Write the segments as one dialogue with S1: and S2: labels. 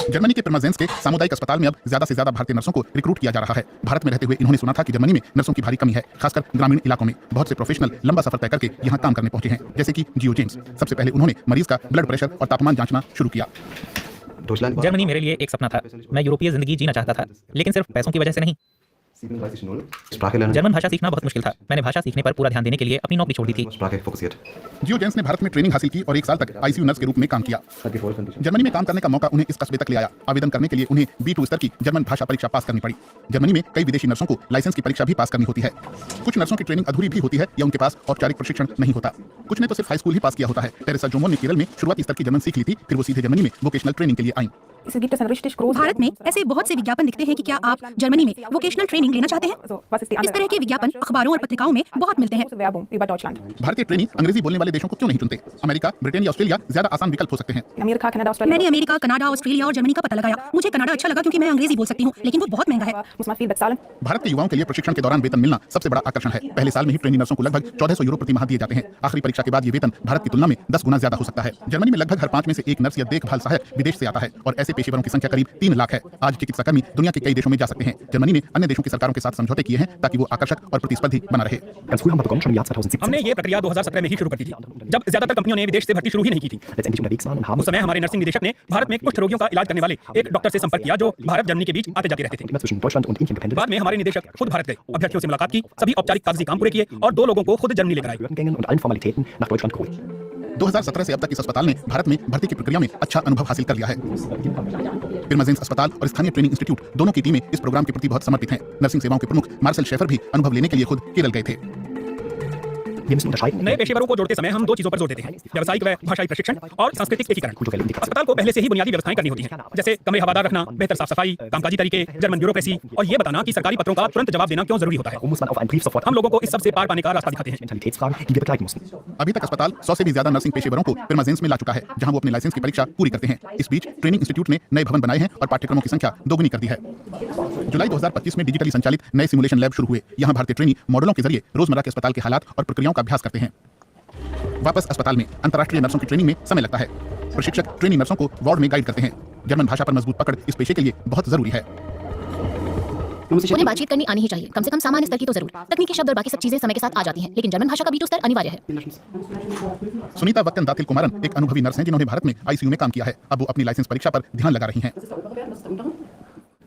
S1: Germany के पिर्माजेंस के सामुदायिक अस्पताल में अब ज्यादा से ज्यादा भारतीय नर्सों को रिक्रूट किया जा रहा है। भारत में रहते हुए इन्होंने सुना था कि जर्मनी में नर्सों की भारी कमी है, खासकर ग्रामीण इलाकों में। बहुत से प्रोफेशनल लंबा सफर तय करके यहाँ काम करने पहुंचे हैं, जैसे कि जियो जेम्स। सबसे पहले उन्होंने मरीज का ब्लड प्रेशर और तापमान जांचना शुरू किया।
S2: जर्मनी मेरे लिए एक सपना था। मैं यूरोपीय जिंदगी जीना चाहता था, लेकिन सिर्फ पैसों की वजह से नहीं। जर्मन भाषा सीखना बहुत मुश्किल था। मैंने भाषा सीखने पर पूरा ध्यान देने के लिए अपनी नौकरी छोड़ दी थी।
S1: जियो जेम्स ने भारत में ट्रेनिंग हासिल की और 1 साल तक आईसीयू नर्स के रूप में काम किया। जर्मनी में काम करने का मौका उन्हें इस कस्बे तक ले आया। आवेदन करने के लिए उन्हें B2 स्तर की जर्मन भाषा परीक्षा पास करनी पड़ी। जर्मनी में कई विदेशी नर्सों को लाइसेंस की परीक्षा भी पास करनी होती है। कुछ नर्सों की ट्रेनिंग अधूरी भी होती है या उनके पास औपचारिक प्रशिक्षण नहीं होता। कुछ ने तो सिर्फ हाई स्कूल ही पास किया होता है। टेरेसा जोमोन ने केरल में शुरुआती स्तर की जर्मन सीख ली थी, फिर वो सीधे जर्मनी में वोकेशनल ट्रेनिंग के लिए आई।
S3: भारत में ऐसे बहुत से विज्ञापन दिखते हैं कि क्या आप जर्मनी में वोकेशनल ट्रेनिंग लेना चाहते हैं? इस तरह के विज्ञापन अखबारों और पत्रिकाओं में बहुत मिलते हैं।
S1: भारतीय ट्रेनी अंग्रेजी बोलने वाले देशों को क्यों नहीं चुनते? अमेरिका, ब्रिटेन या ऑस्ट्रेलिया ज्यादा आसान विकल्प हो सकते हैं।
S3: मैंने अमेरिका, कनाडा, ऑस्ट्रेलिया और जर्मनी का पता लगाया। मुझे कनाडा अच्छा लगा क्योंकि मैं अंग्रेजी बोल सकती हूँ, लेकिन वो बहुत महंगा है।
S1: भारत के युवाओं के लिए प्रशिक्षण के दौरान वेतन मिलना सबसे बड़ा आकर्षण है। पहले साल में ही ट्रेनी नर्सों को लगभग 1400 यूरो प्रति माह दिए जाते हैं। आखिरी परीक्षा के बाद ये वेतन भारत की तुलना में 10 गुना ज्यादा हो सकता है। जर्मनी में लगभग हर 5 में से 1 नर्स या देखभाल सहायक विदेश से आता है और ऐसे पेशेवरों की संख्या करीब 3 लाख है। आज चिकित्सा कर्मी दुनिया के कई देशों में जा सकते हैं। जर्मनी ने अन्य देशों की सरकारों के साथ समझौते किए हैं ताकि वो आकर्षक और प्रतिस्पर्धी बना रहे।
S2: हमने ये प्रक्रिया 2017 में ही शुरू कर दी थी, जब ज्यादातर कंपनियों ने विदेश से भर्ती शुरू ही नहीं की थी। उस समय हमारे नर्सिंग निदेशक ने भारत में कुष्ठ रोगियों का इलाज करने वाले एक डॉक्टर से संपर्क किया जो भारत जर्मनी के बीच आते जाते रहते थे। बाद में हमारे निदेशक खुद भारत गए, अभ्यर्थियों से मुलाकात की, सभी औपचारिक कागजी काम पूरे किए और 2 लोगों को खुद जर्मनी लेकर आए।
S1: 2017 से अब तक इस अस्पताल ने भारत में भर्ती की प्रक्रिया में अच्छा अनुभव हासिल कर लिया है। पिर्माजेंस अस्पताल और स्थानीय ट्रेनिंग इंस्टीट्यूट दोनों की टीमें इस प्रोग्राम के प्रति बहुत समर्पित हैं। नर्सिंग सेवाओं के प्रमुख मार्सेल शेफर भी अनुभव लेने के लिए खुद केरल गए थे।
S2: नए पेशेवरों को जोड़ते समय हम 2 चीजों पर जोर देते हैं, व्यावसायिक व भाषाई प्रशिक्षण और सांस्कृतिक एकीकरण। अस्पताल को पहले से ही बुनियादी व्यवस्थाएं करनी होती हैं, जैसे कमरे हवादार रखना, बेहतर साफ सफाई, कामकाजी तरीके, जर्मन ब्यूरोक्रेसी और ये बताना कि सरकारी पत्रों का तुरंत जवाब देना क्यों जरूरी होता है। हम लोगों को इस सब से पार पाने का रास्ता दिखाते हैं।
S1: अभी तक अस्पताल 100 से भी ज्यादा नर्सिंग पेशेवरों को पिर्माजेंस में ला चुका है, जहां वो अपने लाइसेंस की परीक्षा पूरी करते हैं। इस बीच ट्रेनिंग इंस्टीट्यूट ने नए भवन बनाए हैं और पाठ्यक्रमों की संख्या दोगुनी कर दी है। जुलाई 2025 में डिजिटली संचालित नए सिमुलेशन लैब शुरू हुए। यहाँ भारतीय ट्रेनी मॉडलों के जरिए रोजमर्रा के अस्पताल के हालात और प्रक्रियाओं का अभ्यास करते हैं। वापस अस्पताल में अंतर्राष्ट्रीय नर्सों की ट्रेनिंग में समय लगता है। प्रशिक्षक ट्रेनी नर्सों को वार्ड में गाइड करते हैं। जर्मन भाषा पर मजबूत पकड़ इस पेशे के लिए बहुत जरूरी है।
S4: उन्हें बातचीत करनी आनी ही चाहिए, कम से कम सामान्य स्तर की तो जरूर। तकनीकी शब्द और बाकी सब चीजें समय के साथ आ जाती हैं, लेकिन जर्मन भाषा का B2 स्तर अनिवार्य है।
S1: सुनीता वक्कन दातिल कुमारन एक अनुभवी नर्स हैं जिन्होंने भारत में आईसीयू में काम किया है। अब वो अपनी लाइसेंस परीक्षा पर ध्यान लगा रही हैं।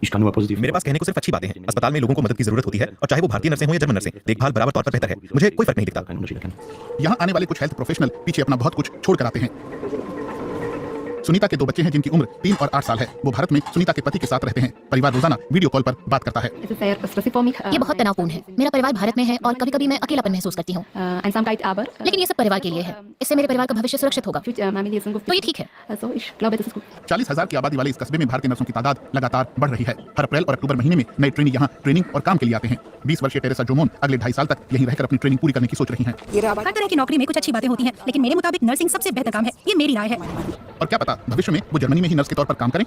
S5: मेरे पास कहने को सिर्फ अच्छी बातें हैं। अस्पताल में लोगों को मदद की जरूरत होती है और चाहे वो भारतीय नर्सें हो या जर्मन नर्सें, देखभाल बराबर तौर पर बेहतर है। मुझे कोई फर्क नहीं दिखता।
S1: यहाँ आने वाले कुछ हेल्थ प्रोफेशनल पीछे अपना बहुत कुछ छोड़ कर आते हैं। सुनीता के 2 बच्चे हैं जिनकी उम्र 3 और 8 साल है। वो भारत में सुनीता के पति के साथ रहते हैं। परिवार रोजाना वीडियो कॉल पर बात करता है।
S4: ये बहुत तनावपूर्ण है। मेरा परिवार भारत में है और कभी-कभी मैं अकेलापन महसूस करती हूँ, लेकिन ये सब परिवार के लिए है। इससे मेरे परिवार का भविष्य सुरक्षित होगा, तो ये ठीक है।
S1: 40,000 की आबादी वाले इस कस्बे में भारतीय नर्सों की तादाद लगातार बढ़ रही है। हर अप्रैल और अक्टूबर महीने में नए ट्रेनी यहाँ ट्रेनिंग और काम के लिए आते हैं। 20 वर्षीय टेरेसा जोमोन अगले 2.5 साल तक यहीं रहकर अपनी ट्रेनिंग पूरी करने की सोच रही हैं।
S3: हर तरह की नौकरी में कुछ अच्छी बातें होती हैं, लेकिन मेरे मुताबिक नर्सिंग सबसे बेहतर काम है। ये मेरी राय है।
S1: और क्या पता भविष्य में वो जर्मनी में ही नर्स के तौर पर काम करें।